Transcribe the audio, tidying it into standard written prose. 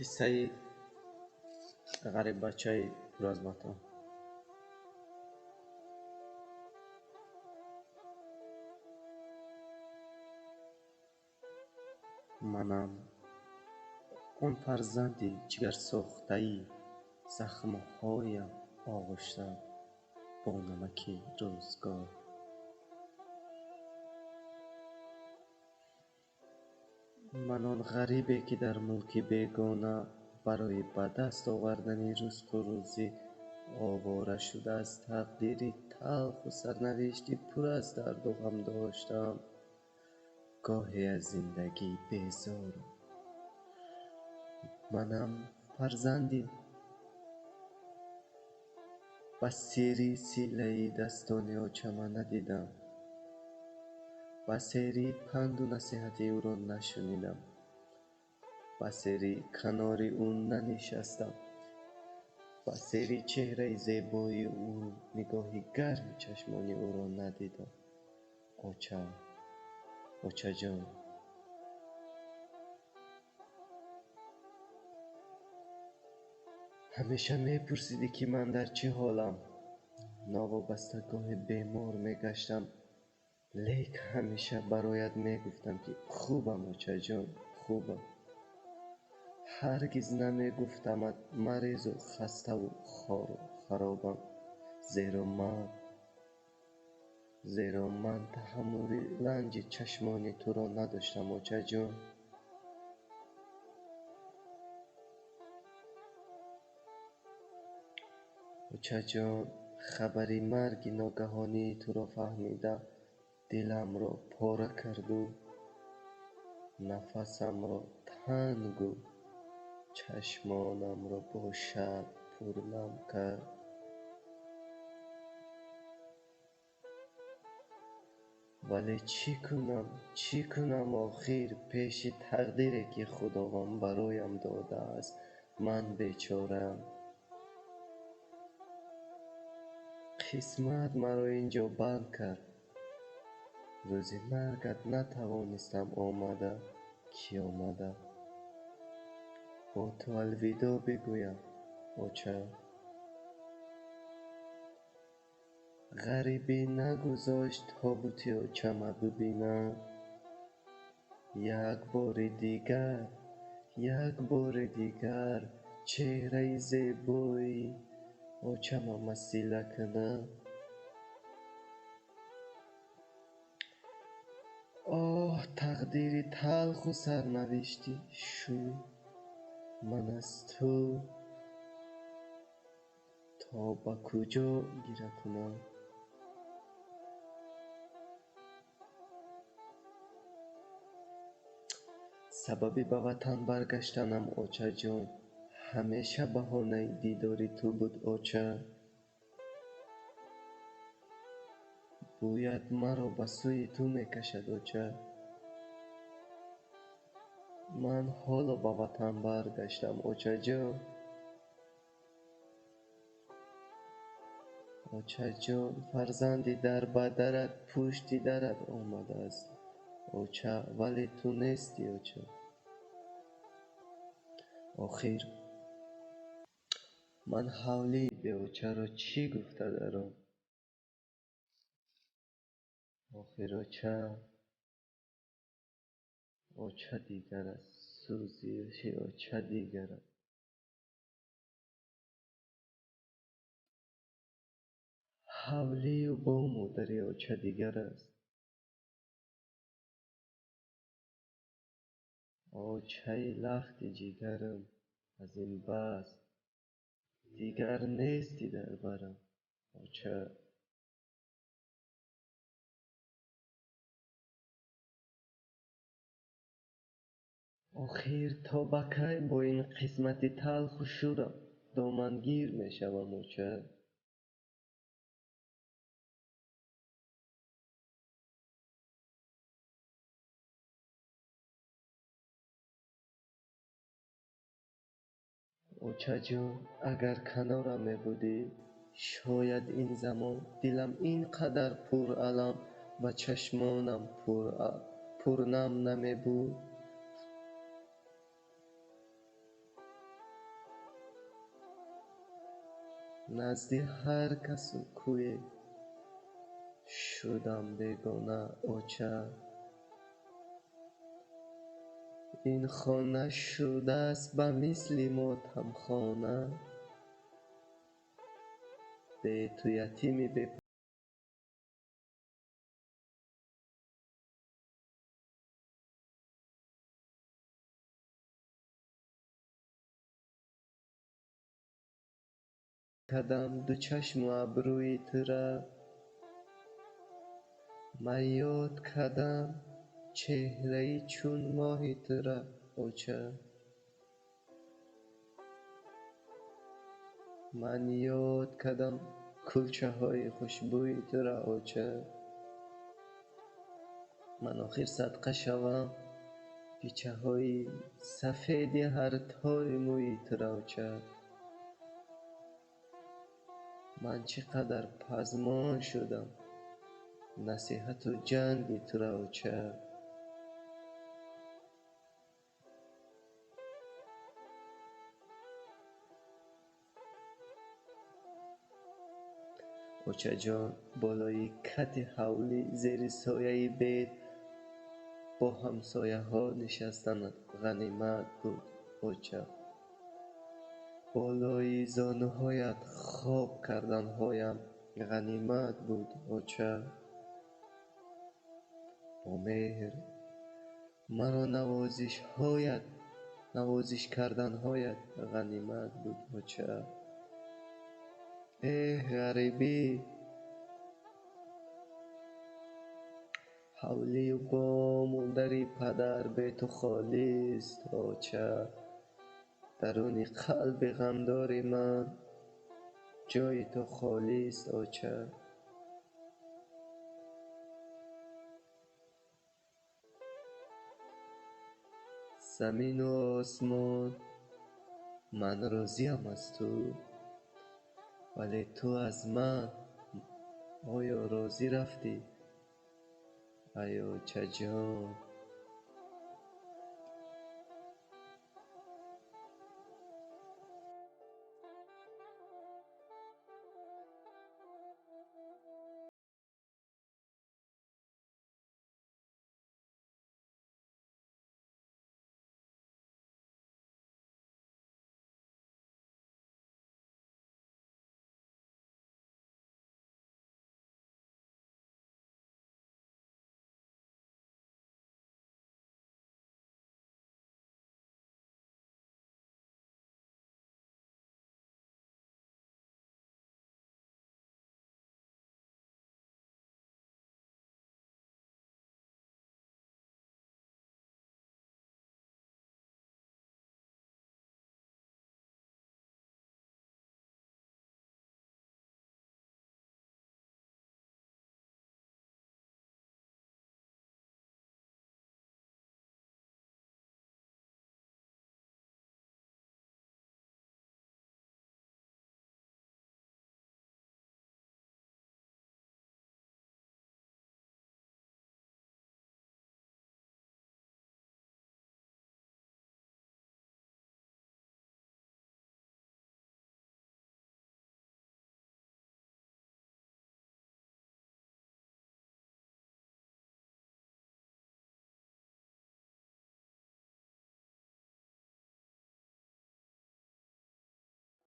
قصه غریب بچه پر از مطب. منم آن فرزندی جگر سوخته‌ای، زخم‌هایم آغشته با نمک روزگار. من آن غریبی که در ملک بیگانه برای به دست آوردن رزق و روزی آواره شده، از تقدیری تلخ و سرنوشتی پر از درد و غم داشتم. گاهی از زندگی بیزارم. منم فرزندی بسیری سیله‌ای دستان آچمه ندیدم، بسیری پند و نصیحت او را نشنیدم، بسیری کنار او ننشستم، بسیری چهره زیبای او، نگاهی گرم چشمان او را ندیدم. اوچه جان، همیشه میپرسیدی که من در چه حالم. نوابسته گاه بیمار میگشتم، لیک همیشه برایت میگفتم که خوبم اوچه جان، خوبم. هرگز نمیگفتمت مریض و خسته و خرابم، زیرا من تحمل رنج چشمان تو را نداشتم اوچه جان. اوچه جان، خبری مرگ ناگهانی تو را فهمیده دلم را پاره کرد و نفسم را تنگ و چشمانم را با شب پرنم کرد. ولی چی کنم آخر پیش تقدیری که خداوند برایم داده است. من بیچاره‌ام. قسمت مرا اینجا بند کرد. روز مرگت نتوانستم آمده که آمده با تو الوداع بگویم اوچه. غریبی نگذاشت تابوت اوچمه ببینم. یک بار دیگر چهره زیبای اوچمه مسیله کنم. آه تقدیری تلخ و سرنوشتی شوم. من از تو تا به کجا گیره کنم. سبب به وطن برگشتنم اوچه جان همیشه بهانه دیدار تو بود اوچه. بویت مرا به سوی تو میکشد اوچه. من حالا به وطن برگشتم اوچه جان. اوچه جان، فرزندی در بدرت پشتی درت آمده است اوچه، ولی تو نیستی اوچه. آخر من حولی به اوچه را چی گفته دارم. آخر اوچه دیگر است، سوزش اوچه دیگر است. حولی و با مادری اوچه دیگر است. اوچه لخت جیگرم، از این بس دیگر نیستی در برم اوچه. آخر تا به کی با این قسمت تلخ و شورم دامنگیر میشوم اوچه. اوچه جان، اگر کنارم میبودی شاید این زمان دلم اینقدر پرالم و چشمانم پرنم نمیبود. نزدی هر کس و کوی شدم بگونه اوچه. این خانه شده است به مثل ماتم خانه، به تو یتیمی کدم دو چشم و ابروی تو را، من یاد کردم چهره چون ماه تو را اوچه. من یاد کردم کلچه های خوشبوی تو را اوچه. من آخر صدقه شوم پیچه های سفیدی هر تار موی تو را اوچه. من چقدر پزمان شدم نصیحت و جنگ تو را اوچه. اوچه جان بالای کت حولی زیر سایه بید با همسایه ها نشستن غنیمت بود اوچه. بالای زانوهایت خواب کردن هایم غنیمت بود اوچه. با مهر مرا نوازش کردن هایت غنیمت بود اوچه. ای غریبی حولی و بام و دری پدر به تو خالی است اوچه. درون قلب غمدار من جای تو خالی است اوچه. زمین و آسمان من راضیم از تو، ولی تو از من آیا راضی رفتی ای اوچه جان؟